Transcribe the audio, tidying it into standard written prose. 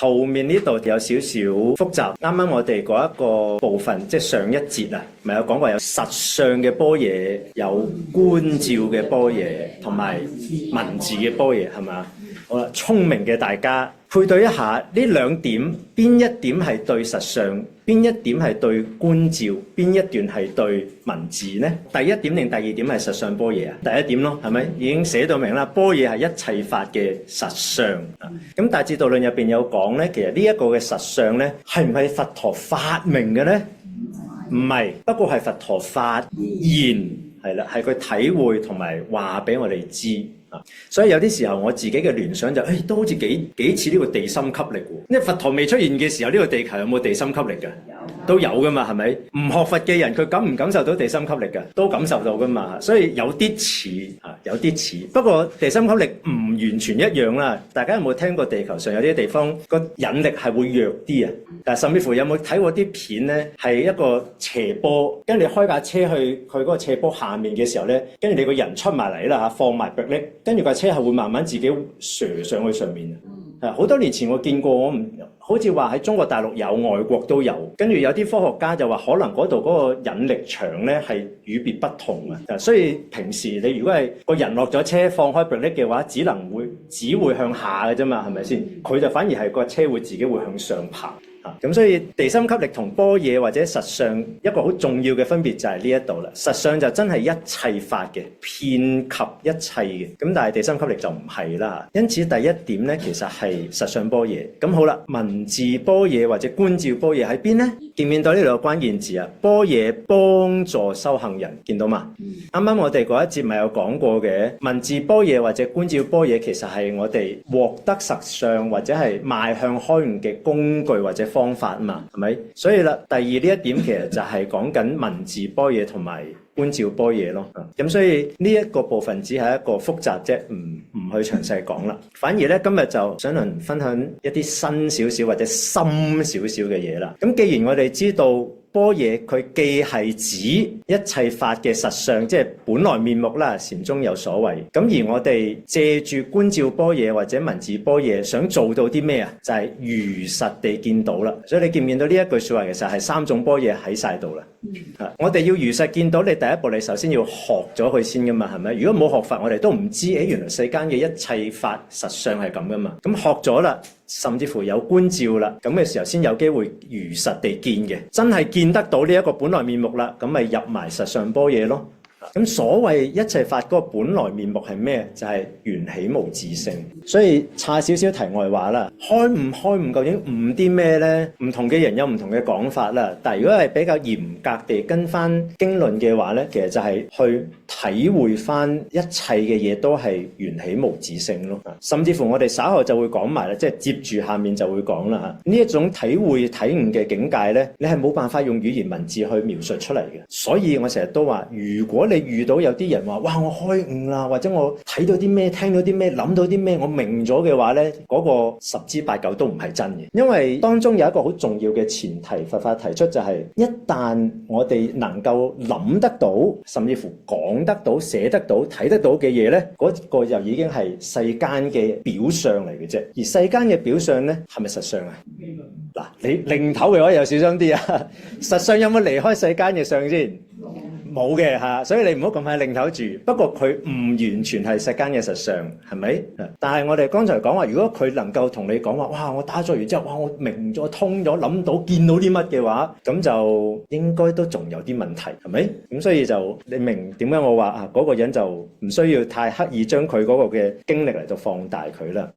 後面呢度有少少複雜。啱啱我哋嗰一個部分，即係上一節啊，咪有講過有實相嘅般若，有觀照嘅般若，同埋文字嘅般若，係嘛？好啦，聰明嘅大家配對一下呢兩點，邊一點係對實相，邊一點係對觀照，邊一段係對文字呢？第一點定第二點係實相般若啊？第一點咯，係咪已經寫到明啦？般若係一切法嘅實相。咁大智度論入邊有講咧，其實呢一個嘅實相咧，係唔係佛陀發明嘅咧？唔係，不過係佛陀發現，係啦，係佢體會同埋話俾我哋知。所以有啲時候我自己嘅聯想就都好似幾似呢個地心吸力喎。因為佛陀未出現嘅時候，呢個地球有冇地心吸力㗎？都有噶嘛，係咪？唔學佛嘅人佢感唔感受到地心吸力㗎？都感受到噶嘛。所以有啲似有啲似。不過地心吸力唔完全一樣啦。大家有冇聽過地球上有啲地方個引力係會弱啲啊？但甚至乎有冇睇過啲片咧？係一個斜坡，跟住你開架車去嗰個斜坡下面嘅時候咧，跟住你個人出埋嚟啦，放埋迫力。跟住架車係會慢慢自己瀡上去上面啊！好多年前我見過，我唔好似話喺中國大陸有，外國都有。跟住有啲科學家就話，可能嗰度嗰個引力場咧係與別不同啊！所以平時你如果係個人落咗車放開迫力嘅話，只會向下嘅啫嘛，係咪先？佢就反而係個車會自己會向上爬。咁所以地心吸力同般若或者實相一個好重要嘅分別就係呢一度啦。實相就真係一切法嘅，遍及一切嘅。咁但係地心吸力就唔係啦。因此第一點咧，其實係實相般若。咁好啦，文字般若或者觀照般若喺邊咧？見唔見到呢度有關鍵字啊？般若幫助修行人，見到嘛？啱啱我哋嗰一節咪有講過嘅，文字般若或者觀照般若其實係我哋獲得實相或者係邁向開悟嘅工具或者方法啊嘛，係咪？所以啦，第二呢一點其實就係講緊文字般若同埋觀照般若咯。咁所以呢一個部分只係一個複雜啫，唔去詳細講啦。反而咧今日就想同分享一啲新少少或者深少少嘅嘢啦。咁既然我哋知道般若佢既係指一切法嘅實相，即係本來面目啦，禪宗有所謂。咁而我哋借住觀照般若或者文字般若，想做到啲咩啊？就係如實地見到啦。所以你見唔見到呢一句說話，其實係三種般若喺晒度啦。我哋要如實見到，你第一步你首先要學咗佢先噶嘛，係咪？如果冇學法，我哋都唔知原來世間嘅一切法實相係咁噶嘛。咁學咗啦，甚至乎有觀照啦，咁嘅時候先有機會如實地見嘅，真係見得到呢一個本來面目啦，咁咪入埋實相般若咯。咁所謂一切法嗰個本來面目係咩？就係緣起無自性。所以差少少題外話啦，開悟究竟悟啲咩呢？唔同嘅人有唔同嘅講法啦。但係如果係比較嚴格地跟翻經論嘅話呢，其實就係去體會翻一切嘅嘢都係緣起無自性咯。甚至乎我哋稍後就會講埋啦，即係接住下面就會講啦。呢一種體會體悟嘅境界呢，你係冇辦法用語言文字去描述出嚟嘅。所以我成日都話，如果你遇到有啲人話，哇，我開悟啦，或者我睇到啲咩，聽到啲咩，諗到啲咩，我明咗嘅話呢，嗰個十之八九都唔係真嘅。因為當中有一個好重要嘅前提，佛法提出就係，一旦我哋能夠諗得到，甚至乎講得到、寫得到、睇得到嘅嘢呢，嗰個就已經係世間嘅表象嚟嘅啫。而世間嘅表象呢，係咪實相啊？嗱，你擰頭嘅話又小心啲啊！實相有冇離開世間嘅相先？冇嘅嚇，所以你唔好咁快擰頭住。不過佢唔完全係世間嘅實相，係咪？但係我哋剛才講話，如果佢能夠同你講話，哇！我打坐完之後，哇！我明咗、通咗、諗到、見到啲乜嘅話，咁就應該都仲有啲問題，係咪？咁所以就你明點解我話嗰個人就唔需要太刻意將佢嗰個嘅經歷嚟到放大佢啦。